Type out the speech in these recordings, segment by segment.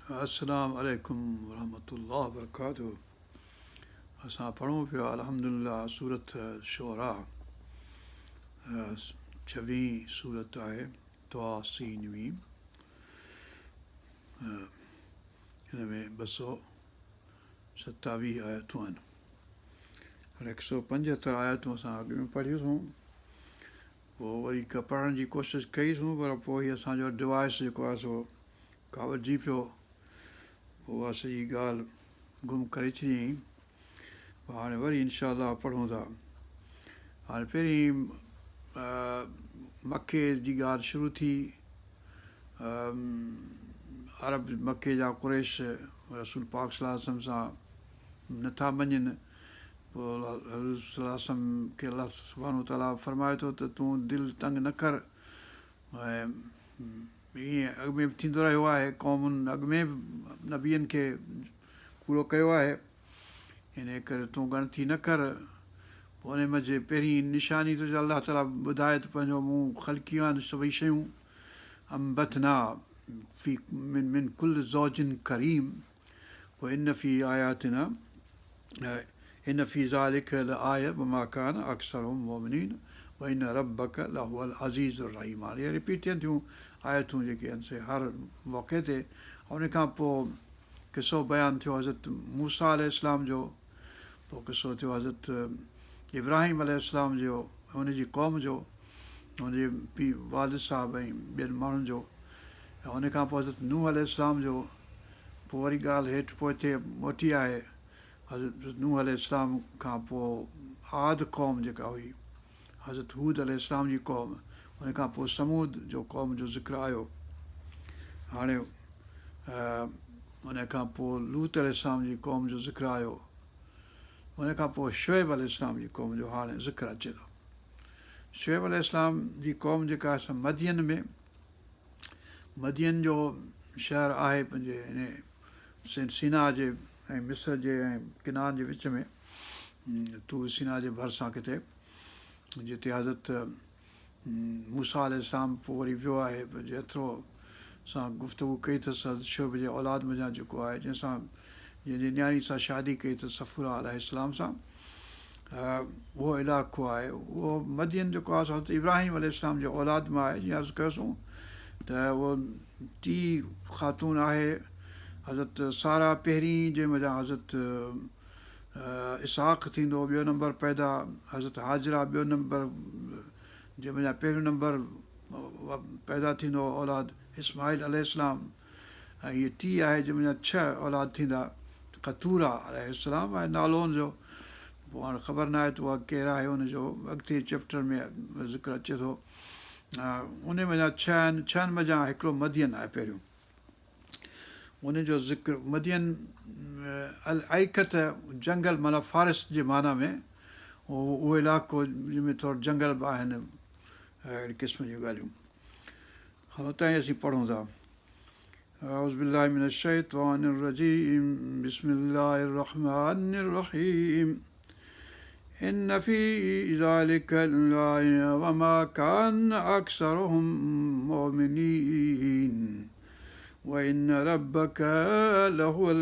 अस्सलाम वालेकुम वरहमतुल्लाहि वबरकातुहू। असां पढ़ूं पिया अल्हम्दुलिल्लाह सूरत शुअरा। 26 सूरत आहे तवा सीन मीम। हिन में 227 आयतूं आहिनि। हाणे 175 आयतूं असां अॻु में पढ़ियूंसीं, पोइ वरी पढ़ण जी कोशिशि कईसीं, पर पोइ हीअ असांजो डिवाइस जेको आहे सो कावड़जी पियो, पोइ उहा सॼी ॻाल्हि गुम करे छॾियईं। पोइ हाणे वरी इनशा अलाह पढ़ूं था। हाणे पहिरीं मके जी ॻाल्हि शुरू थी। अरब मके जा कुरैश रसूल पाक सल्लल्लाहु अलैहि वसल्लम सां नथा मञनि। पोइ हज़रत सल्लल्लाहु अलैहि वसल्लम खे अलाह सुब्हानहू तआला फरमाए थो त तूं दिलि तंग न कर, ऐं ईअं अॻु में बि थींदो रहियो आहे, क़ौमुनि अॻु में बि नबियनि खे कूड़ो कयो आहे, इन करे तूं ॻणती न कर। पोइ उन मज़े पहिरीं निशानी तुंहिंजो अलाह ताला ॿुधाए त पंहिंजो मूं ख़लकियूं आहिनि सभई शयूं। अम्बतना फी मिन कुल ज़ौजिन करीम व इन फी आयातिना इन फी ज़ालिक लआया वमा कान अक्सरुहुम मुमिनीन व इन रब्बक लहुवल अज़ीज़ुर रहीम। हाणे इहे रिपीट थियनि थियूं आयतूं जेके आहिनि से हर मौक़े ते। उन खां पोइ किसो बयानु थियो हज़रत मूसा अलैहिस्सलाम जो, पोइ किसो थियो हज़रत इब्राहिम अलैहिस्सलाम जो, हुनजी क़ौम जो, हुनजे पीउ वालिद साहिब ऐं ॿियनि माण्हुनि जो, ऐं उन खां पोइ हज़रत नूह अलैहिस्सलाम जो। पोइ वरी ॻाल्हि हेठि पोइ हिते मोटी आहे हज़रत नूह अलैहिस्सलाम खां पोइ आद क़ौम जेका हुई, हज़रत हूद अलैहिस्सलाम जी क़ौम, उन खां पोइ समूद जो क़ौम जो ज़िक्र आयो। हाणे उन खां पोइ लूत अलैहिस्सलाम जी क़ौम जो ज़िक्र आयो। उन खां पोइ शुएब अलैहिस्सलाम जी क़ौम जो हाणे ज़िक्र अचे थो। शुएब अलैहिस्सलाम जी क़ौम जेका आहे मदियन में, मदियन जो शहरु आहे पंहिंजे हिन सीना जे ऐं मिस्र जे ऐं किनार जे विच में, तूर सीना जे भरिसां किथे, जिते हज़रत मूसा अलैहिस्सलाम पोइ वरी वियो आहे, पंहिंजे हथरो सां गुफ़्तगू कई अथसि हज़रत शुएब जे औलाद में जेको आहे, जंहिंसां जंहिंजी न्याणी सां शादी कई अथसि सफ़ूरा अलैहिस्सलाम सां। उहो इलाइक़ो आहे, उहो मदियन जेको आहे सो हज़रत इब्राहिम अलैहिस्सलाम जे औलाद में आहे। जीअं अर्ज़ु कयोसीं त उहो टी ख़ातून आहे, हज़रत सारा पहिरीं, जंहिं महिल हज़रत इसहाक़ थींदो, ॿियो नंबर पैदा हज़रत हाजरा, ॿियो नंबर जंहिं महिल पहिरियों नंबर पैदा थींदो औलाद इस्माइल अलैहिस्सलाम, ऐं हीअ टी आहे जंहिं महिल 6 औलाद थींदा कतूरा अलैहिस्सलाम ऐं नालो हुनजो पोइ हाणे ख़बर न आहे त उहा केरु आहे, हुनजो अॻिते चैप्टर में ज़िक्र अचे थो। उन महिल 6 आहिनि, 6 मज़ा हिकिड़ो मदियन आहे पहिरियों, उनजो ज़िक्र मदियन अल ऐकत जंगल माना फारिस जे माना में, उहो इलाइक़ो जंहिंमें थोरो जंगल बि आहिनि, अहिड़े क़िस्म जूं ॻाल्हियूं। हा हुतां ई असीं पढ़ूं था। अऊज़ु बिल्लाहि मिनश शैतानिर रजीम बिस्मिल्लाहिर रहमानिर रहीम इन फी ज़ालिका लआया वमा कान अक्सरुहुम मुमिनीन व इन रब्बक लहुवल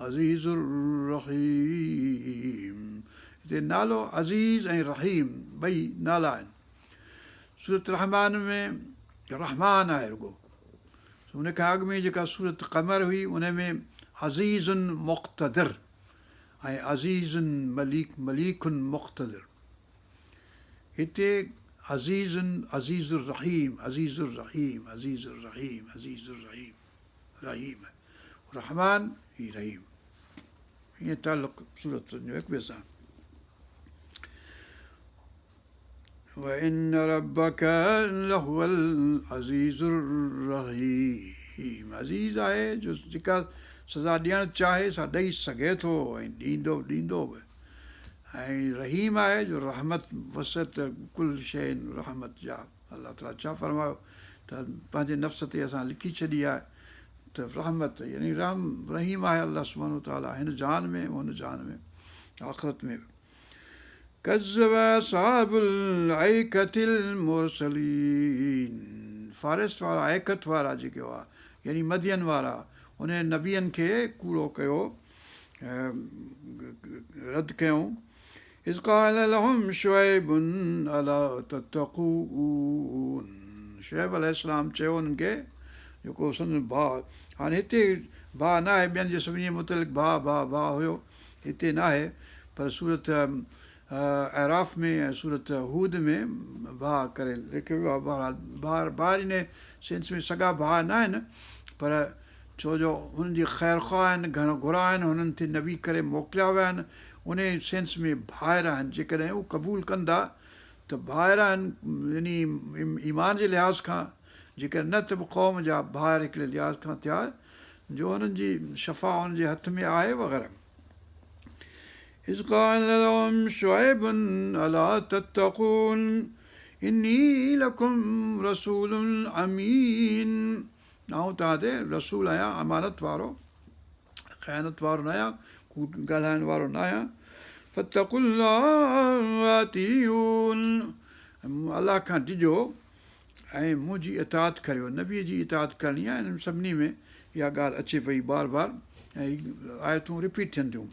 अज़ीज़ुर रहीम। हिते नालो अज़ीज़ ऐं रहीम ॿई नाला आहिनि। सूरत रहमान में रहमान आहे रुॻो, उन खां अॻु में जेका सूरत क़मर हुई उन में अज़ीज़ुन मुक़्तदिर ऐं अज़ीज़ुन मलीकुन मुक़्तदिर। हिते अज़ीज़ुन अज़ीज़ुर रहीम अज़ीज़ुर रहीम अज़ीज़ुर रहीम अज़ीज़ुर रहीम रहीम रहमान ही रहीम, ईअं तालुक़ सूरत जो हिक ॿिए सां। व इन रब्बक लहुवल अज़ीज़ुर रहीम। अज़ीज़ आहे जो जेका सज़ा ॾियणु चाहे सा ॾेई सघे थो ऐं ॾींदो बि, ऐं रहीम आहे जो रहमत वसत कुल शइ रहमत जा। अलाह ताला छा फरमायो त पंहिंजे नफ़्स ते असां लिखी छॾी आहे त रहमत, यानी रहीम आहे अलाह सुब्हानहू तआला हिन जान में हुन जान में आख़िरत में बि। कज़्ज़ब असहाबुल ऐकतिल मुरसलीन। फारिस वारा ऐकत वारा जेके हुआ यानी मदियन वारा, उन नबियनि खे कूड़ो कयो, रद्द कयूं। इज़ क़ाल लहुम शुऐबुन अला तत्तक़ून, शुऐब अलैहिस्सलाम चयो उन्हनि खे, जेको संदसि भाउ, हाणे हिते भाउ न आहे, ॿियनि जे सभिनी मुतलिक़ भाउ भाउ भाउ हुयो, हिते न आहे, पर सूरत एराफ़ में ऐं सूरत हूद में भाउ करे लिखियो वियो आहे। बहरहाल भाउ इन सेंस में सॻा भाउ न आहिनि, पर छो जो हुननि जी ख़ैर ख़्वाह आहिनि, घणो घुरा आहिनि, हुननि ते नबी करे मोकिलिया विया आहिनि, उन सेंस में भाइर आहिनि। जेकॾहिं उहे क़बूलु कंदा त भाइर आहिनि, यानी ईमान जे लिहाज़ खां, जेकॾहिं न त बि क़ौम जा भाइर हिकिड़े लिहाज़ खां थिया, जो हुननि जी शफ़ा हुननि जे हथ में आहे वग़ैरह। इज़ क़ाल लहुम शुऐबुन अला तत्तक़ून इन्नी लकुम रसूलुन अमीन, आउं तव्हां ते रसूल आहियां, अमानत वारो, ख़यानत वारो न आहियां, कूड़ ॻाल्हाइण वारो न आहियां। फत्तक़ुल्लाह वातिऊन, अलाह खां डिॼो ऐं मुंहिंजी इताअत करियो। नबीअ जी इताअत करणी आहे, हिन सभिनी में इहा ॻाल्हि अचे पई बार बार, ऐं आयतूं रिपीट थियनि थियूं।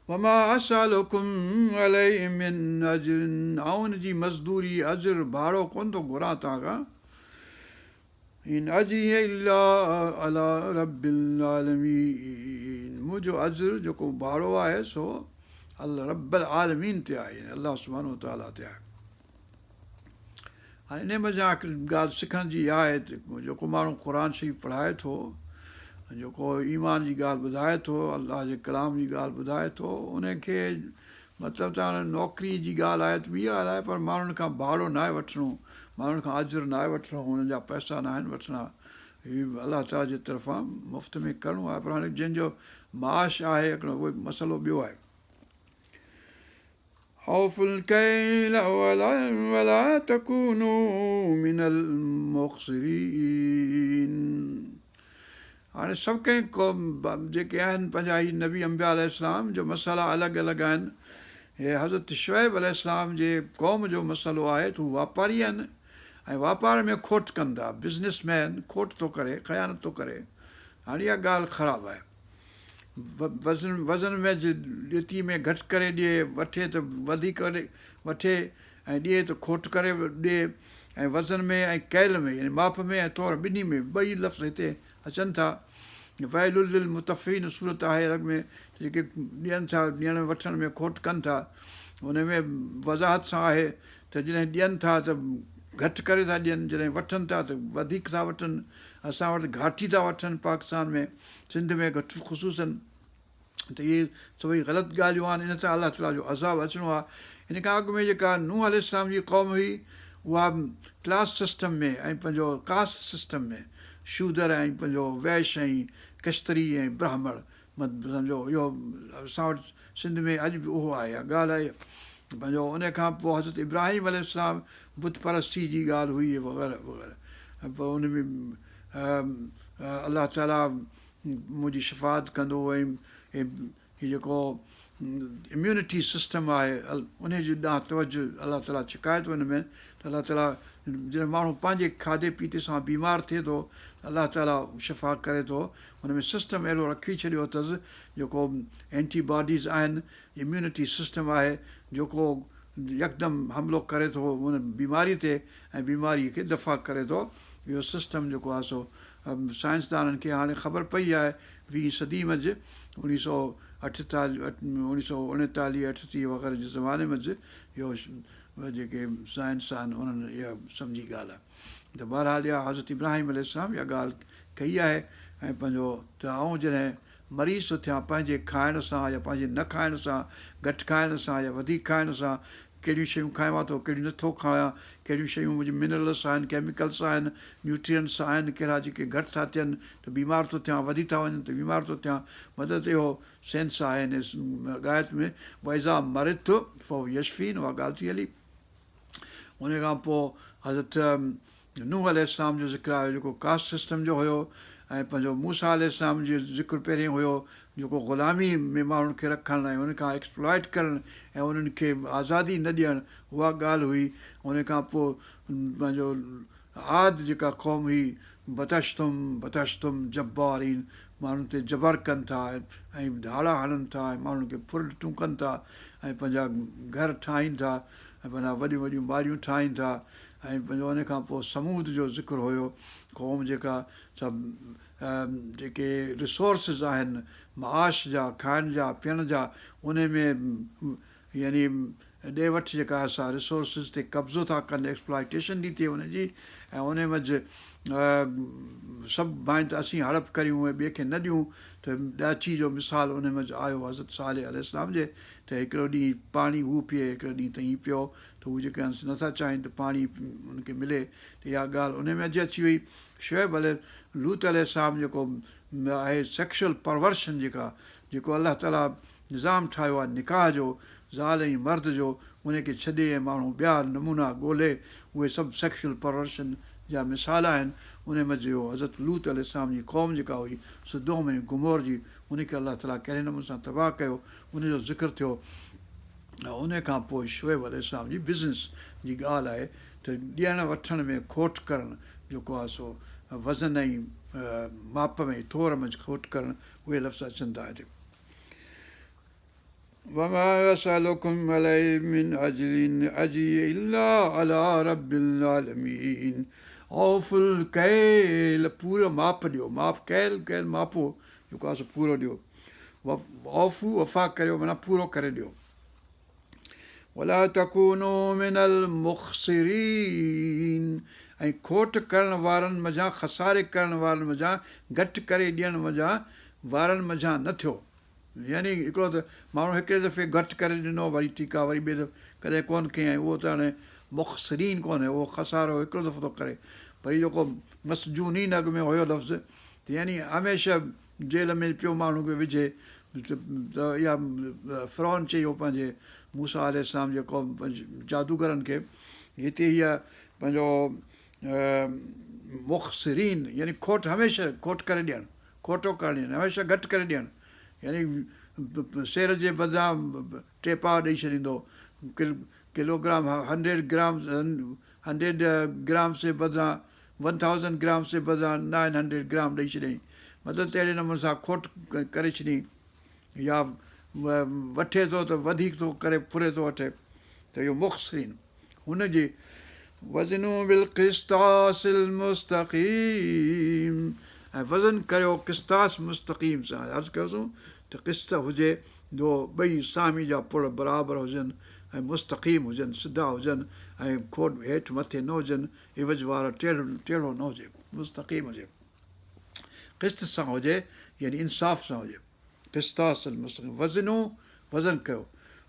वमा असअलुकुम अलैहि मिन अज्रिन, ऐं हिन जी मज़दूरी अज्र भाड़ो कोन थो घुरां तव्हां खां। इन अज्रिय इल्ला अला रब्बिल आलमीन, मुंहिंजो अज्र जेको भाड़ो आहे सो अल्लाह रब्बुल आलमीन ते आहे, अल्लाह सुब्हानो ताला ते आहे। हाणे इन मज़ा हिकिड़ी ॻाल्हि सिखण जी आहे त जेको माण्हू क़ुर शरीफ़ पढ़ाए थो, जेको ईमान जी ॻाल्हि ॿुधाए थो, अलाह जे कलाम जी ॻाल्हि ॿुधाए थो, उनखे मतिलबु त हाणे नौकिरी जी ॻाल्हि आहे त ॿी ॻाल्हि आहे, पर माण्हुनि खां भाड़ो न आहे वठिणो, माण्हुनि खां अज्र न आहे वठिणो, हुननि जा पैसा न आहिनि वठिणा, हीउ अलाह ताला जे तरफ़ां मुफ़्त में करिणो आहे। पर हाणे जंहिंजो माश आहे हिकिड़ो, उहो मसइलो ॿियो आहे। औफ़ुल कैल वला तकूनू मिनल मुख़्सिरीन, हाणे सभु कंहिं क़ौम जेके आहिनि पंहिंजा ही नबी अंबिया अलैहिस्सलाम जो मसाला अलॻि अलॻि आहिनि। हे हज़रत शुऐब अलैहिस्सलाम जे क़ौम जो मसइलो आहे त हू वापारी आहिनि ऐं वापार में खोट कनि था, बिज़नेसमैन खोट थो करे, ख़यानत थो करे। हाणे इहा ॻाल्हि ख़राबु आहे। वज़न में ॾेती में घटि करे ॾिए, वठे त वधीक करे वठे ऐं ॾिए त खोट करे ॾिए, ऐं वज़न में ऐं कैल में, यानी माप में ऐं तौर ॿिन्ही में, ॿई लफ़्ज़ हिते अचनि था। वैलुल लिल मुतफ़ीन सूरत आहे अलॻि में, जेके ॾियनि था, ॾियण वठण में खोट कनि था, हुन में वज़ाहत सां आहे त जॾहिं ॾियनि था त घटि करे था ॾियनि, जॾहिं वठनि था त वधीक था वठनि। असां वटि घाटी था वठनि पाकिस्तान में, सिंध में घटि ख़ुशूसनि, त इहे सभई ग़लति ॻाल्हियूं आहिनि। इन सां अलाह ताला जो अज़ाब अचिणो आहे। इन खां अॻु में जेका नूह अलैहिस्सलाम जी क़ौम हुई, उहा क्लास सिस्टम में ऐं पंहिंजो कास्ट सिस्टम में, शूदर ऐं पंहिंजो वैश ऐं कश्तरी ऐं ब्राह्मण, सम्झो इहो असां वटि सिंध में अॼु बि उहो आहे, इहा ॻाल्हि आहे। पंहिंजो उन खां पोइ हज़रत इब्राहिम अलैहिस्सलाम बुत परस्ती जी ॻाल्हि हुई वग़ैरह वग़ैरह। पोइ उन में अलाह ताला मुंहिंजी शिफ़ात कंदो, ऐं हीउ जेको इम्यूनिटी सिस्टम आहे उन जे ॾांहुं तवजो अलाह ताला छिकाए थो हिन में, त अलाह ताला जॾहिं माण्हू पंहिंजे खाधे पीते सां बीमार थिए थो, अलाह ताला शिफ़ा करे थो। हुन में सिस्टम अहिड़ो रखी छॾियो अथसि जेको एंटीबॉडीज़ आहिनि, इम्यूनिटी सिस्टम आहे जेको यकदमि हमिलो करे थो हुन बीमारी ते ऐं बीमारीअ खे दफ़ा करे थो। इहो सिस्टम जेको आहे सो साइंसदाननि खे हाणे ख़बर पई आहे, 20 सदी मंझि 1948 38 वग़ैरह जे ज़माने मंझि, इहो जेके साइंस आहिनि उन्हनि इहा सम्झी ॻाल्हि आहे। त बहरहाल इहा हज़रत इब्राहिम अलैहिस्सलाम इहा ॻाल्हि कई आहे। ऐं पंहिंजो त आउं जॾहिं मरीज़ थो थियां पंहिंजे खाइण सां या पंहिंजे न खाइण सां, घटि खाइण सां या वधीक खाइण सां, कहिड़ियूं शयूं खायां थो, कहिड़ियूं नथो खायां, कहिड़ियूं शयूं मुंहिंजी मिनरल्स आहिनि, केमिकल्स आहिनि, न्यूट्रियंट्स आहिनि, कहिड़ा जेके घटि था थियनि त बीमार थो थियां, वधी था वञनि त बीमार थो थियां। मतिलबु त इहो सेंस आहे हिन गायत में, वैज़ा मरित फो यशफीन, उहा ॻाल्हि थी हली। उन खां पोइ हज़रत नूह अलैहिस्सलाम जो ज़िक्र आहे जेको कास्ट सिस्टम जो हुयो, ऐं पंहिंजो मूसा अलैहिस्सलाम जो ज़िक्र पहिरियों हुयो जेको ग़ुलामी में माण्हुनि खे रखणु ऐं उन खां एक्सप्लॉइट करणु ऐं उन्हनि खे आज़ादी न ॾियणु, उहा ॻाल्हि हुई। उन खां पोइ पंहिंजो आद जेका क़ौम हुई बतश्तुम जब्बारीन, माण्हुनि ते जबर कनि था ऐं धाड़ा हणनि था ऐं माण्हुनि खे फुरटूं कनि था ऐं पंहिंजा घर ठाहीनि था ऐं पंहिंजा वॾियूं वॾियूं ॿारियूं ठाहीनि था ऐं पंहिंजो उन खां पोइ समूद जो ज़िक्र हुयो। क़ौम जेका सभु जेके रिसोर्सिस आहिनि माश जा, खाइण जा, पीअण जा, उन में यानी ॾे वठि जेका असां रिसोर्सिस ते कब्ज़ो था कनि, एक्सप्लॉइटेशन थी थिए उनजी, ऐं उन मंझि सभु भाई त असीं हड़प करियूं ऐं ॿिए खे न ॾियूं। त ॾाची जो मिसाल उन मंझि आयो हज़रत सालेह अलैहिस्सलाम जे, त हिकिड़ो ॾींहुं पाणी हू पीए, हिकिड़ो ॾींहुं त हीउ पियो, त हू जेके आहिनि नथा चाहिनि त पाणी उनखे मिले, त इहा ॻाल्हि उन में अॼु अची वई। शुएब लूत अलैहिस्सलाम जेको आहे सेक्शुअल परवर्शन जेको अलाह ताला निज़ाम ठाहियो आहे निकाह जो, ज़ाल ऐं मर्द जो, उनखे छॾे ऐं माण्हू ॿिया नमूना ॻोल्हे, उहे सभु सेक्शुअल परवर्शन जा मिसाल आहिनि। उन मंझि इहो हज़रत लूत अलैहिस्सलाम जी क़ौम जेका हुई सदोम ऐं गुमोर जी, उनखे अलाह ताला कहिड़े नमूने सां तबाह कयो, उनजो ज़िक्र थियो। ऐं उन खां पोइ शुएब अलैहिस्सलाम जी बिज़नेस जी ॻाल्हि आहे त ॾियण वठण में खोट करणु जेको आहे सो वज़न ऐं माप में थोर मंझि खोट करणु, उहे लफ़्ज़ अचनि था हिते। وما يسألكم عليه من أجر أجري إلا على رب العالمين। औफ़ुल कयल पूरो माप ॾियो, माप कयल मापो जेको आहे सो पूरो ॾियो। औफ़ू वफ़ा करियो माना पूरो करे ॾियो। वला तकूनू मिनल मुख़्सिरीन, ऐं खोट करण वारनि मज़ा, खसारे करण वारनि मज़ा, घटि करे ॾियण मज़ा वारनि मज़ा न थियो। यानी हिकिड़ो त माण्हू हिकिड़े दफ़े घटि करे ॾिनो, वरी ठीकु आहे, वरी ॿिए दफ़े कॾहिं कोन्ह कयईं, उहो त हाणे मुख़्सिरीन कोन्हे, उहो खसारो हिकिड़ो दफ़ो थो करे। वरी जेको मसजूनीन अॻु में हुयो लफ़्ज़, त यानी हमेशह जेल में पियो माण्हू खे विझे, त इहा फ़िरौन चई हो पंहिंजे मूसा अलैहिस्सलाम जेको जादूगरनि खे, हिते हीअ पंहिंजो मुख़्सिरीन यानी खोट, हमेशह खोट करे ॾियणु, खोटो करे ॾियणु, हमेशह घटि करे ॾियणु। यानी सेर जे बदिरां टे पाव ॾेई छॾींदो, किलोग्राम 100 ग्राम से बदिरां 1000 ग्राम से बदिरां 900 ग्राम ॾेई छॾियईं, मतिलबु त अहिड़े नमूने सां खोट करे छॾी, या वठे थो त वधीक थो करे फुरे थो वठे, त इहो मुख़्सिरीन। हुनजी वज़नू बिल क़िस्तासिल मुस्तक़ीम, ऐं वज़न करियो क़िस्तास मुस्तक़ीम सां। अर्ज़ु कयोसीं त क़िस्त हुजे जो ॿई सामी जा पुड़ बराबरि हुजनि ऐं मुस्तक़ीम हुजनि, सिधा हुजनि, ऐं खोट हेठि मथे न हुजनि, इवज वारो टेढ़ो न हुजे, मुस्तक़ीम हुजे, क़िस्त सां हुजे, यानी इंसाफ़ सां हुजे। क़िस्तासिल मुस्तक़ीम, वज़नू वज़न कयो,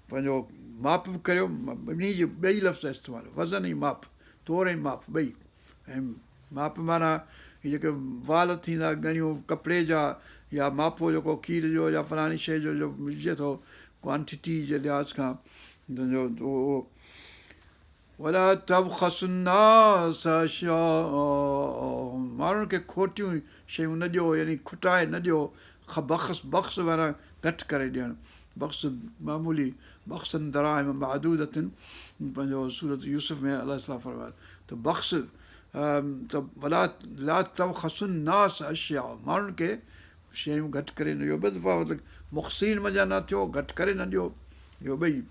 पंहिंजो माप बि करियो, ॿिन्ही जी ॿई लफ़्ज़ इस्तेमालु, वज़न ऐं माप, तोर ऐं माप ॿई। ऐं माप माना हीअ जेके वाल थींदा ॻणियूं कपिड़े जा, या मापो जेको खीर जो या फलाणी शइ जो विझे थो क्वांटिटी जे लिहाज़ खां, उहो वला तबख़सु नास अश्याअहुम, माण्हुनि खे खोटियूं शयूं न ॾियो, यानी खुटाए न ॾियो। बख़्स माना घटि करे ॾियणु, बख़्स मामूली, बख़्सन दराहिम महदूदतिन, पंहिंजो सूरत यूसुफ में अलाह ताला फरमायो त बख़्स त वला ला तबख़सु नास अश्या, माण्हुनि खे शयूं घटि करे न ॾियो। ॿ दफ़ा मतिलबु मुख़्सिरीन मज़ा न थियो, घटि करे न ॾियो, इहो ॿई।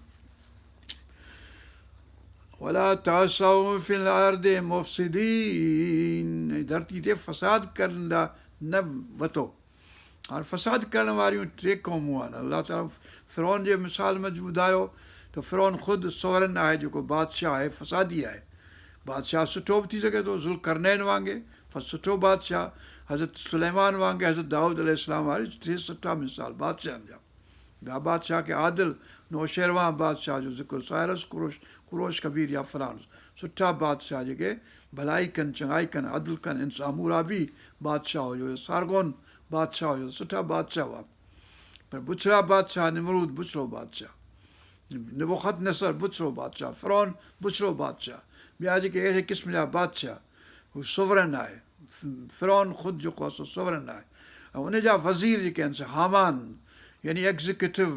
वला तासऊ फिल अर्दि मुफ़्सिदीन, धरती ते फ़साद कंदा न वठो। हाणे फ़साद करण वारियूं टे क़ौमूं आहिनि। अलाह ताला फ़िरौन जे मिसाल में ॿुधायो त फ़िरौन ख़ुदि सोवरन आहे, जेको बादशाह आहे, फ़सादी आहे। बादशाह सुठो बि थी सघे थो, ज़ुल्करनैन वांगुरु सुठो बादशाह, हज़रत सुलेमान वांगुरु, हज़रत दाऊद अलैहिस्सलाम वारे टे सुठा मिसाल बादशाहनि जा। ॿिया बादशाह खे आदिल नौशेरवां बादशाह जो ज़िक्र, साइरस कुरोश कबीर या फ़रान, सुठा बादशाह जेके भलाई कनि, चङाई कनि, अदल कनि। हम्मूराबी बादशाह हुयो, सारगोन बादशाह हुयो, सुठा बादशाह हुआ। पर बुछड़ा बादशाह निमरूद बुछड़ो बादशाह, नबूख़तनेस्सर बुछड़ो बादशाह, फ़िरौन बुछड़ो बादशाह, ॿिया जेके अहिड़े क़िस्म जा बादशाह, हू सोवरन आहे। फ़िरौन ख़ुदि जेको आहे सो सोवरन आहे, ऐं उनजा वज़ीर जेके आहिनि हामान, यानी एग्ज़ीक्यूटिव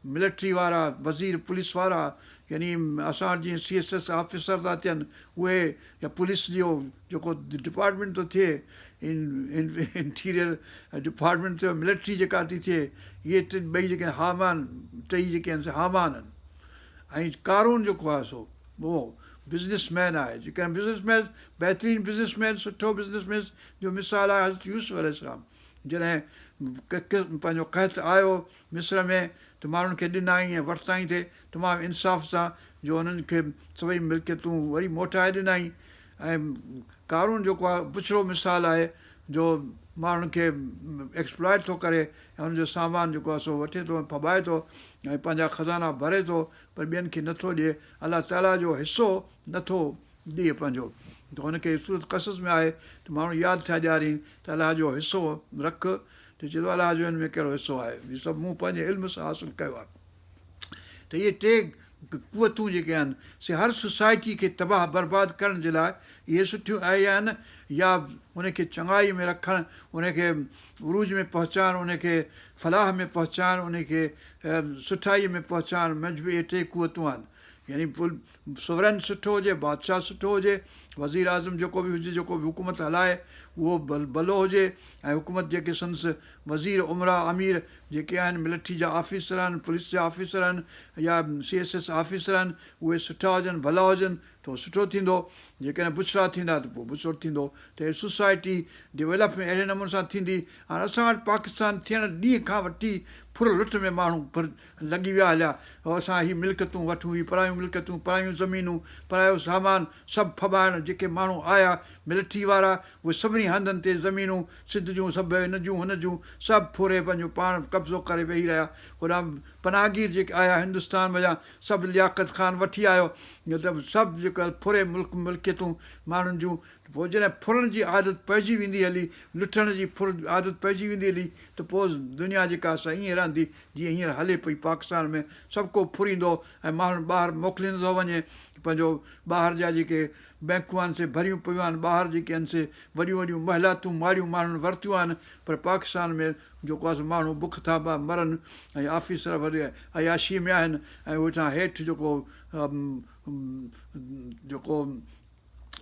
मिलिट्री वारा वज़ीर पुलिस वारा यानी असां जीअं CSS ऑफिसर था थियनि उहे या पुलिस जो जेको डिपार्टमेंट थो थिए इंटीरियर डिपार्टमेंट थियो मिलिट्री जेका थी थिए इहे ॿई जेके हामान टई जेके आहिनि हामान आहिनि ऐं कारून जेको आहे सो उहो बिज़नेसमैन आहे जेकॾहिं बिज़नेसमैन बहितरीनु बिज़नेसमैन सुठो बिज़नेसमैन जो मिसाल आहे हज़रत यूसुफ अलैहिस्सलाम जॾहिं पंहिंजो क़हत आयो मिस्र में त माण्हुनि खे ॾिनाई ऐं वरिताई थिए तमामु इंसाफ़ सां जो हुननि खे सभई मिल्कियतूं वरी मोटाए ॾिनई ऐं कारून जेको आहे बुछड़ो मिसाल आहे जो माण्हुनि खे एक्सप्लॉइट थो करे ऐं हुनजो सामान जेको आहे सो वठे थो फॿाए थो ऐं पंहिंजा ख़ज़ाना भरे थो पर ॿियनि खे नथो ॾिए अलाह ताला जो हिसो नथो ॾिए पंहिंजो त हुनखे सूरत क़सस में आहे त माण्हू यादि थिया ॾियारीनि त अलाह जो हिसो रख त चए थो अलाह जो हिन में कहिड़ो हिसो आहे इहे सभु मूं पंहिंजे इल्म सां हासिलु कयो आहे त इहे टे कुवतूं जेके आहिनि से हर सोसाइटी खे तबाह बर्बादु करण जे लाइ इहे सुठियूं आहिनि या उनखे चङाई में रखणु उनखे उरूज में पहुचाइणु उनखे फलाह में पहुचाइणु उनखे सुठाईअ में पहुचाइणु मजबूरी इहे टे कुवतूं आहिनि यानी सोवरन सुठो हुजे बादशाह सुठो हुजे वज़ीर आज़म जेको बि हुजे जेको बि हुकूमत हलाए उहो भलो हुजे ऐं हुकूमत जेके संदसि वज़ीर उमरा अमीर जेके आहिनि मिलिट्री जा ऑफिसर आहिनि पुलिस जा ऑफिसर आहिनि या CSS ऑफिसर आहिनि उहे सुठा हुजनि भला हुजनि त उहो सुठो थींदो जेकॾहिं बुछड़ा थींदा त पोइ बुछड़ो थींदो त सोसाइटी डेवलपमेंट अहिड़े नमूने सां थींदी हाणे असां वटि पाकिस्तान थियण ॾींहं खां वठी फुर लुट में माण्हू लॻी विया हलिया असां हीअ मिल्कियतूं वठूं हीअ परायूं मिल्कियतूं परायूं ज़मीनूं परायो सामान सभु फॿाइण जेके माण्हू आया मिलिट्री वारा उहे सभिनी हंधनि ते ज़मीनूं सिध जूं सभु हिन जूं हुन जूं सभु फुरे पंहिंजो पाण कब्ज़ो करे वेही रहिया होॾां पनाहगीर जेके आया हिंदुस्तान में जा सभु लियाक़त ख़ान वठी आयो त सभु जेका फुरे मिल्कियतूं माण्हुनि जूं पोइ जॾहिं फुरण जी आदत पइजी वेंदी हली लुटण जी आदत पइजी वेंदी हली त पोइ दुनिया जेका असां ईअं रहंदी जीअं हींअर हले पई पाकिस्तान में सभु को फुरींदो ऐं माण्हू ॿाहिरि मोकिलींदो थो वञे पंहिंजो ॿाहिरि जा जेके बैंकूं आहिनि से भरियूं पियूं आहिनि ॿाहिरि जेके आहिनि से वॾियूं वॾियूं महिलातूं माड़ियूं माण्हुनि वरितियूं आहिनि पर पाकिस्तान में जेको आहे माण्हू बुख था मरनि ऐं ऑफिसर वरी अयाशी में आहिनि ऐं वेठां हेठि जेको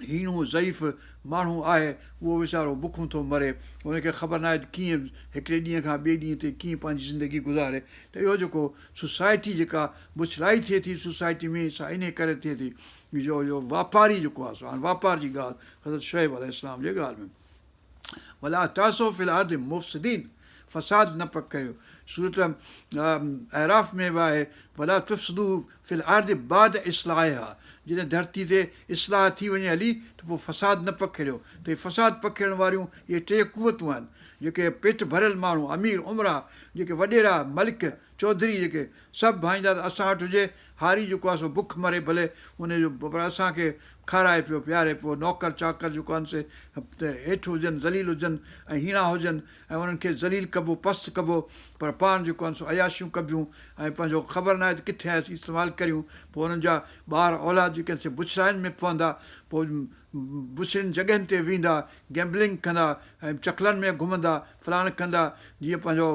हीणो ज़ईफ़ माण्हू आहे उहो वीचारो बुखूं थो मरे हुनखे ख़बर न आहे त कीअं हिकिड़े ॾींहं खां ॿिए ॾींहं ते कीअं पंहिंजी ज़िंदगी गुज़ारे त इहो जेको सोसाइटी जेका बुछड़ाई थिए थी सोसाइटी में सा इन करे थिए थी इहो वापारी जेको आहे सो हाणे वापार जी ॻाल्हि हज़रत शुएब अलैहिस्सलाम जे ॻाल्हि में भला तासो फ़िलहाल मुफ़्सिदीन फ़साद न कयो सूरत एराफ़ में बि आहे भला तुफ़्सिदू फ़िलहाल बाद इस्लाह जॾहिं धरती ते इस्लाह थी वञे हली त पोइ फ़साद न पखेड़ियो त इहे फ़साद पखेड़ण वारियूं इहे टे कुवतूं आहिनि जेके पेट भरियल माण्हू अमीर उमरा जेके वॾेरा मलिक चौधरी जेके सभु भाईंदा त असां वटि हुजे हारी जेको आहे सो बुख मरे भले उनजो पर असांखे खाराए पियो प्यारे पियो नौकर चाकर जेको आहिनि से त हेठि हुजनि ज़लील हुजनि ऐं हीणा हुजनि ऐं उन्हनि खे ज़लील कबो पस्त कबो पर पाण जेको आहिनि सो अयाशियूं कबियूं ऐं पंहिंजो ख़बर न आहे त किथे इस्तेमालु करियूं पोइ हुननि जा ॿार औलाद जेके आहिनि से बुछड़ाइनि में पवंदा पोइ बुछड़ियुनि जॻहियुनि ते वेंदा गैम्बलिंग कंदा ऐं चकलनि में घुमंदा फलाण कंदा जीअं पंहिंजो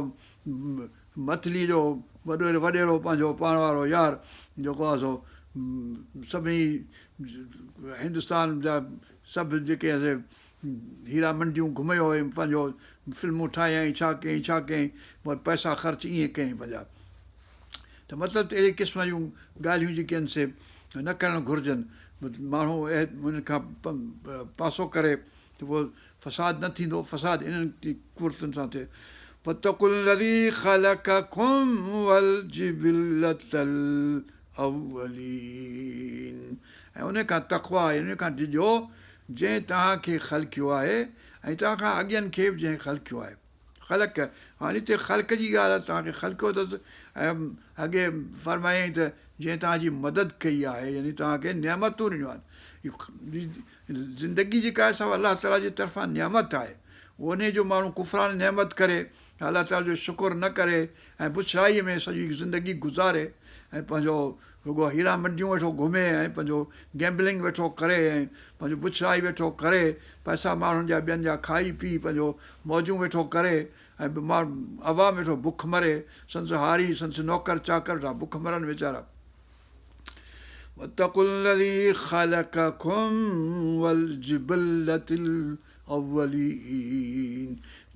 मथली जो वॾेरो पंहिंजो पाण वारो यार जेको आहे सो सभिनी हिंदुस्तान जा सभु जेके हीरा मंडियूं घुमियो हुई पंहिंजो फिल्मूं ठाहियईं छा कयईं वरी पैसा ख़र्च ईअं कयईं पंहिंजा त मतिलबु त अहिड़े क़िस्म जूं ॻाल्हियूं जेके आहिनि से न करणु घुरिजनि माण्हू हुन खां पासो करे त पोइ फ़साद न थींदो फ़साद इन्हनि कुर्तुनि सां थिए वतकुल लज़ी ख़लक़कुम वल जिबिलतल अव्वलीन ऐं उन खां तक़वा उन खां डिॼो जंहिं तव्हांखे ख़लक़ियो आहे ऐं तव्हांखां अॻियनि खे बि जंहिं ख़लक़ियो आहे ख़लक़ हाणे हिते ख़लक़ जी ॻाल्हि आहे तव्हांखे ख़लक़ियो अथसि ऐं अॻे फरमायईं त जंहिं तव्हांजी मदद कई आहे यानी तव्हांखे नियामतूं ॾिनियूं आहिनि ज़िंदगी जेका आहे सा अलाह ताला जी तरफ़ां नियामत आहे उन जो माण्हू कुफरान नेमत करे, अलाह ताला जो शुकुरु न करे ऐं बुछड़ाईअ में सॼी ज़िंदगी गुज़ारे ऐं पंहिंजो रुॻो हीरा मंडियूं वेठो घुमे ऐं पंहिंजो गैम्बलिंग वेठो करे ऐं पंहिंजो बुछड़ाई वेठो करे, पैसा माण्हुनि जा ॿियनि जा खाई पी पंहिंजो मौजूं वेठो करे ऐं अवाम वेठो बुख मरे, संस हारी संस नौकर चाकर वेठा बुख मरनि वीचारा।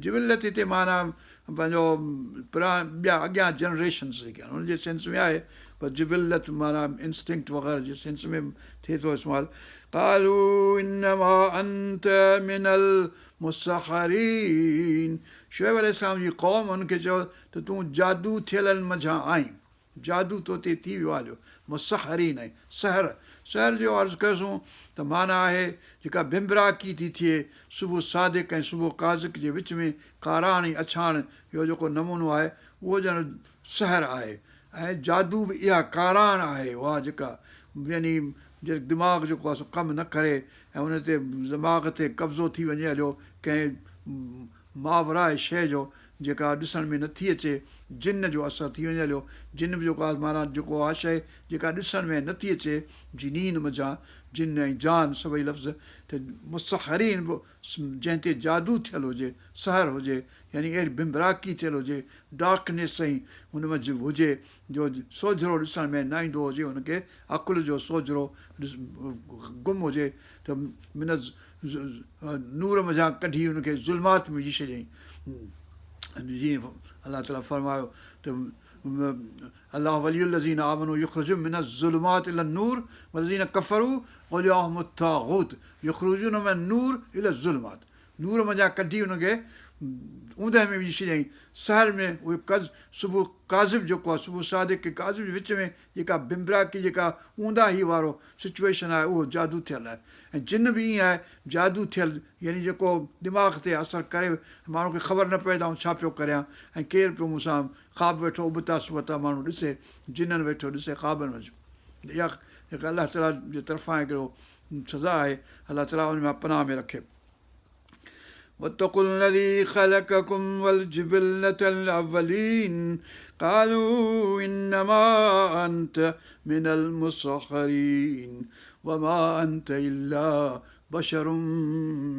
जिबिलत हिते माना पंहिंजो ॿिया अॻियां जनरेशन्स जेके आहिनि हुनजे सेंस में आहे, पर जिबिलत माना इंस्टिंक्ट वग़ैरह जे सेंस में थिए थो इस्तेमालु। कालू इन्नमा अंत मिनल मुसहरीन, शुएब अलैहिस्सलाम जी क़ौम हुनखे चयो त तूं जादू थियलनि मंझां आहीं, जादू तो ते थी वियो आहे। मुसहरीन ऐं सहर, सहर जो अर्ज़ु कयोसीं त माना आहे जेका बिंबराकी थी थिए सुबुह सादिक ऐं सुबुह काज़िक जे विच में काराण ऐं अछाण इहो जेको नमूनो आहे उहो ॼण सहर आहे। ऐं जादू बि इहा काराण आहे, उहा जेका यानी जे दिमाग़ जेको आहे सो कमु न करे ऐं उन ते दिमाग़ ते कब्ज़ो थी वञे हलियो कंहिं मावराए शइ जो जेका ॾिसण में नथी अचे, जिन जो असरु थी वञे हलियो। जिन बि जेको आहे माना जेको आहे शइ जेका ॾिसण में नथी अचे, जिनीन मज़ा जिन ऐं जान सभई लफ़्ज़ त मुसहरीन बि जंहिं ते जादू थियलु हुजे, सहर हुजे यानी अहिड़ी बिंबराकी थियलु हुजे, डार्कनेस ऐं हुन में हुजे जो सोझिरो ॾिसण में न ईंदो हुजे, हुनखे अकुल जो सोझिरो गुम हुजे त मिन नूर मज़ा कढी हुनखे ज़ुल्मात में विझी छॾियईं। जीअं अलाह ताला फरमायो त अलाह वलियुल्लज़ीन आमनू युख़्रिजुहुम मिन ज़ुल्मात इला नूर वल्लज़ीन कफ़रू औलियाहुम अत्ताग़ूत युख़्रिजून मिन नूर इला ज़ुल्मात, नूर मज़ा कढी हुनखे ऊंदहि में विझी छॾियईं, सहर में उहे सुबुह काज़िब जेको आहे सुबुह सादिक के काज़िब जे विच में जेका बिंबराकी जेका ऊंदाही वारो सिचुएशन आहे उहो जादू थियलु आहे। ऐं जिन बि ईअं आहे जादू थियलु यानी जेको दिमाग़ ते असरु करे माण्हू खे ख़बर न पए त आउं छा पियो करियां ऐं केरु पियो मूंसां ख़्वाब वेठो उबता सुबता माण्हू ॾिसे, जिननि वेठो ॾिसे ख़्वाबनि में। इहा जेका अलाह ताला जे तरफ़ां हिकिड़ो सज़ा आहे, अलाह ताला उन मां पनाह में रखे। واتقوا الذي خلقكم والجبلة الأولين قالوا إنما أنت من المسخرين وما أنت إلا بشر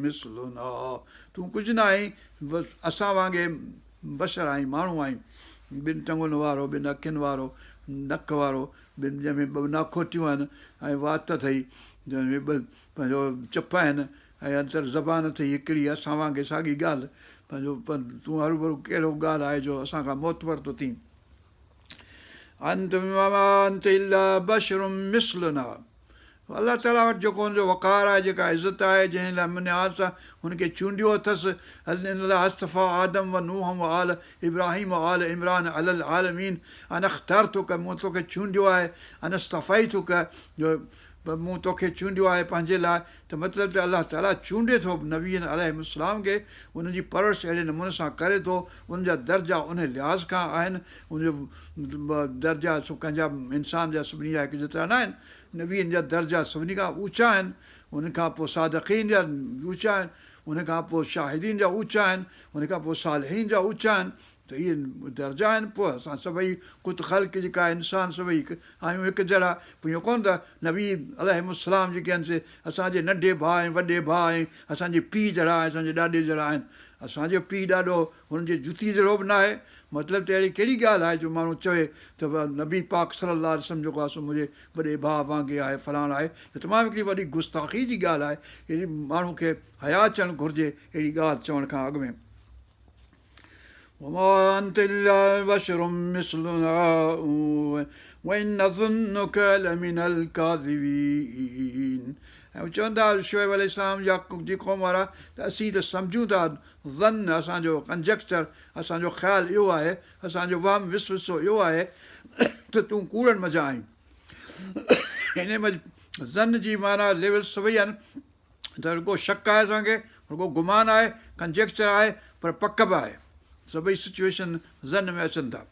مثلنا, तूं कुझु न आहीं बसि असां वांगुरु बशर आहीं, माण्हू आहीं, ॿिनि टंगुनि वारो, ॿिनि अखियुनि वारो, नक वारो, ॿिनि जंहिंमें ॿ नाखोटियूं आहिनि ऐं वात अथई, जंहिंमें ॿ पंहिंजो चप आहिनि ऐं अंदरि ज़बान अथई हिकिड़ी, असां वांगुरु साॻी ॻाल्हि पंहिंजो तूं हरू भरू कहिड़ो ॻाल्हि आहे जो असांखां मोतबर थो थी। अंत इल्ला बशरुम मिस्लुना, अलाह ताला वटि जेको हुनजो वक़ार आहे, जेका इज़त आहे, जंहिं लाइ मुनियास आहे हुनखे चूंडियो अथसि। अस्तफ़ा आदम व नूह व आल इब्राहिम व आल इमरान अलल आलमीन अन अख़्तारतुक, मूं तोखे चूंडियो आहे, अन इस्तफ़ैतुक जो मूं तोखे चूंडियो आहे पंहिंजे लाइ, त मतिलबु त अलाह ताला चूंडे थो नबीअनि अलैहिस्सलाम खे, उनजी परवरिश अहिड़े नमूने सां करे थो, उनजा दर्जा उन लिहाज़ खां आहिनि, उनजो दर्जा कंहिंजा इंसान जा सभिनी जा हिकु जेतिरा न आहिनि, नबीअनि जा दर्जा सभिनी खां ऊचा आहिनि, उनखां पोइ सादिक़ीन जा ऊचा आहिनि, उनखां पोइ शाहिदीन जा ऊचा आहिनि, उनखां पोइ सालिहीन जा ऊचा आहिनि, त इहे दर्जा आहिनि। पोइ असां सभई कुत ख़ल्क़ जेका इंसान सभई आहियूं हिकु जहिड़ा, पोइ इहो कोन्ह त नबी अलैहिस्सलाम जेके आहिनि से असांजे नंढे भाउ ऐं वॾे भाउ ऐं असांजे पीउ जहिड़ा ऐं असांजे ॾाॾे जहिड़ा आहिनि, असांजो पीउ ॾाढो हुनजे जुती जहिड़ो बि न आहे। मतिलबु त अहिड़ी कहिड़ी ॻाल्हि आहे जो माण्हू चवे त नबी पाक सल्लल्लाहु अलैहि वसल्लम जेको आहे सो मुंहिंजे वॾे भाउ वांगुरु आहे, फलाणो आहे, त तमामु हिकिड़ी वॾी गुस्ताखी जी ॻाल्हि आहे। अहिड़ी माण्हू खे हया अचणु घुरिजे अहिड़ी ॻाल्हि चवण खां अॻु में। وما أنت إلا بشر مثلنا وإن نظنك لمن الكاذبين, ऐं चवंदा शुएब अलैहिस्सलाम जा जी क़ौम वारा त असीं त सम्झूं था, ज़न असांजो कंजक्चर, असांजो ख़्यालु इहो आहे, असांजो वहम विसविसो इहो आहे त तूं कूड़नि मज़ा आहीं। हिन में ज़न जी माना लेवल सभई आहिनि, त रुॻो शक आहे असांखे, रुॻो गुमान आहे, कंजक्चर आहे, पर पक बि आहे, सभई सिचुएशन ज़न में अचनि था।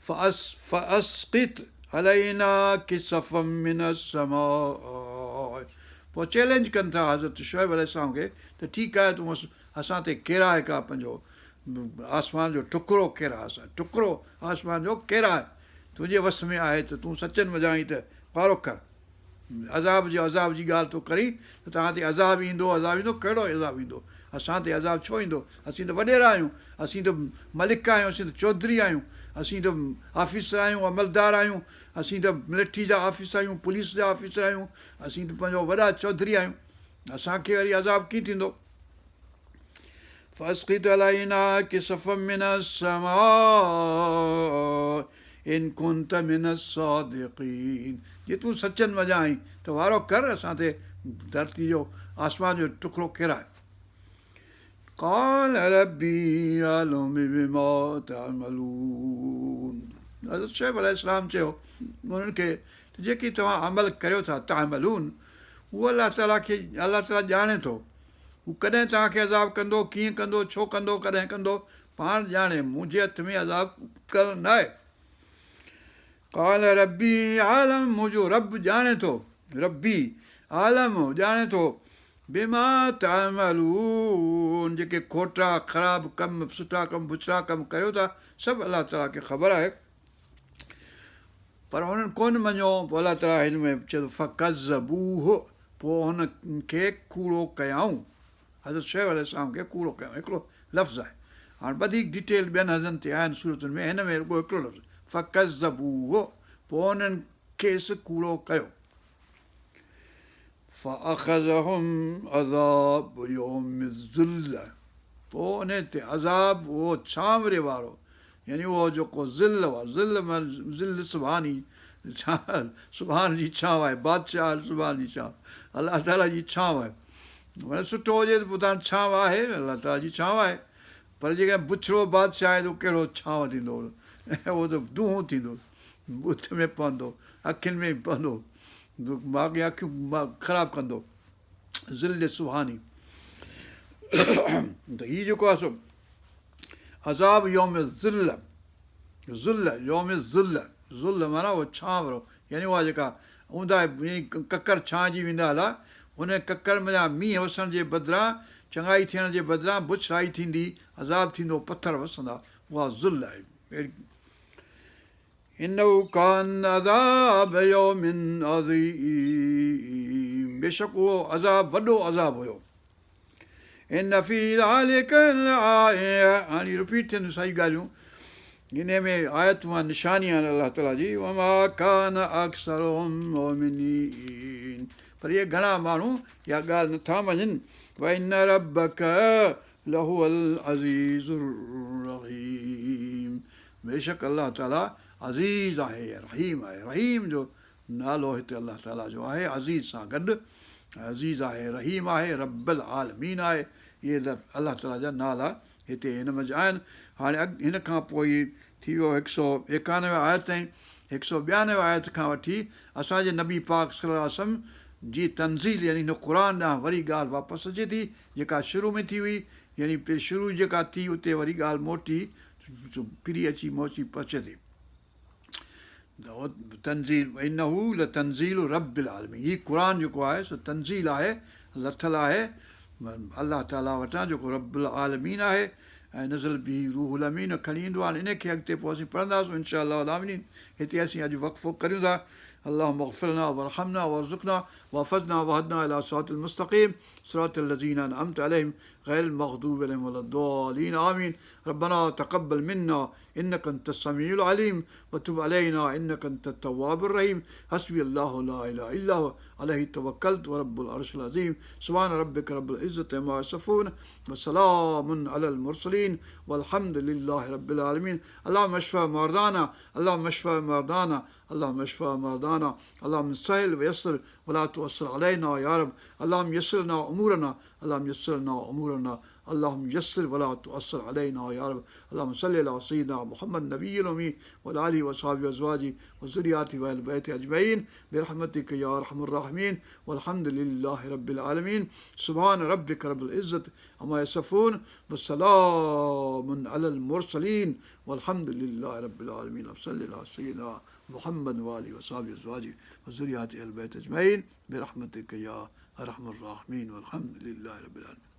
फअस्क़ित अलैना किसफ़म मिन अस्समाअ, पोइ चैलेंज कनि था हज़रत शुएब अलैहिस्सलाम खे त ठीकु आहे तूं असां ते किराए का पंहिंजो आसमान जो टुकड़ो किराए, टुकड़ो आसमान जो किराए तुंहिंजे वस में आहे त तूं सचनि वॼाई त वारो कर। अज़ाब जी ॻाल्हि तूं करी त तव्हां ते अज़ाब ईंदो, कहिड़ो अज़ाब ईंदो? असां ते अज़ाब छो ईंदो? असीं त वॾेरा आहियूं, असीं त मलिक आहियूं, असीं त चौधरी आहियूं, असीं त ऑफिसर आहियूं, अमलदार आहियूं, असीं त मिलिट्री जा ऑफिसर आहियूं, पुलिस जा ऑफिसर आहियूं, असीं त पंहिंजो वॾा चौधरी आहियूं, असांखे वरी अज़ाब कीअं थींदो? فاسقط علينا كسفا من السماء إن كنت من الصادقين। जे तूं सचनि वॼाई त वारो कर असां ते धरती जो आसमान जो टुकड़ो किराए। قال ربي أعلم بما تعملون। हज़रत शुएब अलैहिस्सलाम चयो उन्हनि खे जेकी तव्हां अमल करियो था तामलून, उहो अलाह ताला ॼाणे थो। हू कॾहिं तव्हांखे अज़ाब कंदो, कीअं कंदो, छो कंदो, कॾहिं कंदो, पाण ॼाणे, मुंहिंजे हथ में अज़ाब करणु न आहे। काल रबी आलम, मुंहिंजो रब ॼाणे थो, रबी आलम ॼाणे थो, बिमा तामलून, जेके खोटा ख़राब कम, सुठा कम, बुछड़ा कम करियो था, सभु अलाह ताला खे ख़बर आहे। पर हुननि कोन मञियो, पोइ अलाह ताला हिन में चए थो फ़कज़बूह, पोइ हुनखे कूड़ो कयऊं। हज़रत शुएब अलैहिस्सलाम खे कूड़ो कयूं, हिकिड़ो लफ़्ज़ु आहे। हाणे वधीक डिटेल ॿियनि हज़नि ते आहिनि सूरतुनि में, हिन में रुॻो हिकिड़ो लफ़्ज़ु फ़कज़बूह, पोइ हुननि खेसि कूड़ो कयो। فأخذهم عذاب يوم الذلة, पोइ उन ते अज़ाब उहो छांवरे वारो, यानी उहो जेको ज़िल हुआ, ज़िल सुभानी, सुभाणे जी छांव आहे, बादशाह सुभाणे जी छांव, अलाह ताला जी छांव आहे। माना सुठो हुजे त पोइ तव्हां छांव आहे, अलाह ताला जी छांव आहे, पर जेकॾहिं बुछड़ो बादशाह आहे त कहिड़ो छांव थींदो, ऐं उहो त दूंहों थींदो, बुथ में पवंदो, अखियुनि में पवंदो, बाक़ी अखियूं ख़राबु कंदो, ज़िल सुभानी। त हीउ जेको आहे सो अज़ाब यौम ज़िल, यौम ज़ुल माना उहो छांवरो, यानी उहा जेका ऊंधा ककर छांइजी वेंदा हला, उन ककर में मींहं वसण जे बदिरां, चङाई थियण जे बदिरां बुछड़ाई थींदी, अज़ाब थींदो, पथर वसंदा, उहा ज़ुल आहे। इन्नहु कान अज़ाब यौमिन अज़ीम, बेशक उहो अज़ाब वॾो अज़ाब हुयो। इन फी ज़ालिका लआया, हाणे रिपीट थियनि साईं ॻाल्हियूं, इन में आयतूं आहिनि, निशानी आहिनि अलाह ताला जी। वमा कान अक्सरुहुम मुमिनीन, पर इहे घणा माण्हू इहा ॻाल्हि नथा मञनि। व इन रब्बक लहुवल अज़ीज़ुर रहीम, बेशक अलाह ताला अज़ीज़ आहे, रहीम आहे। रहीम जो नालो हिते अलाह ताला जो आहे, अज़ीज़ सां गॾु, अज़ीज़ आहे, रहीम आहे, रब्बुल आलमीन आहे। इहे अलाह ताला जा नाला हिते हिन मंझि आहिनि। हाणे हिन खां पोइ थी वियो 191 आयत ताईं, 192 आयत खां वठी असांजे नबी पाक सल्लल्लाहु अलैहि वसल्लम जी तंज़ील, यानी हिन क़ुर ॾांहुं वरी ॻाल्हि वापसि अचे थी, जेका शुरू में थी हुई, यानी शुरू जेका थी उते वरी ॻाल्हि मोटी फिरी अची अचे थी। तंज़ील इन्नहु लतंज़ील रब्बिल आलमीन, हीउ क़ुर जेको आहे सो तंज़ील आहे, लथल आहे अलाह ताला वटां, जेको रब्बुल आलमीन आहे, ऐं नज़ल बि रूहुल अमीन खणी ईंदो आहे। इन खे अॻिते पोइ असीं पढ़ंदासीं इंशा अल्लाह आमीन। हिते असीं अॼु वक़फ़ो करियूं था। اللهم اغفر لنا وارحمنا وارزقنا واحفظنا وهدنا الى صراط المستقيم صراط الذين انعمت عليهم غير المغضوب عليهم ولا الضالين آمين. ربنا تقبل منا انك انت السميع العليم وتب علينا انك انت التواب الرحيم. حسبي الله لا اله الا هو عليه توكلت ورب العرش العظيم. سبحان ربك رب العزة عما يصفون وسلام على المرسلين والحمد لله رب العالمين. اللهم اشف مرضانا، اللهم اشف مرضانا، اللهم اشف مرضانا، اللهم سهل ويسر ولا تؤثر علينا يا رب. اللهم يسر لنا امورنا، اللهم يسر لنا امورنا، اللهم يسر ولا تؤثر علينا يا رب. اللهم صل على سيدنا محمد النبي الأمي وعلى آله وصحبه وأزواجه وذرياته وأهل بيته أجمعين برحمتك يا أرحم الراحمين والحمد لله رب العالمين. سبحان ربك رب العزة عما يصفون وسلام على المرسلين والحمد لله رب العالمين. وصلى على سيدنا محمد وآله وصحبه وأزواجه وذرياته أهل بيته أجمعين برحمتك يا أرحم الراحمين والحمد لله رب العالمين.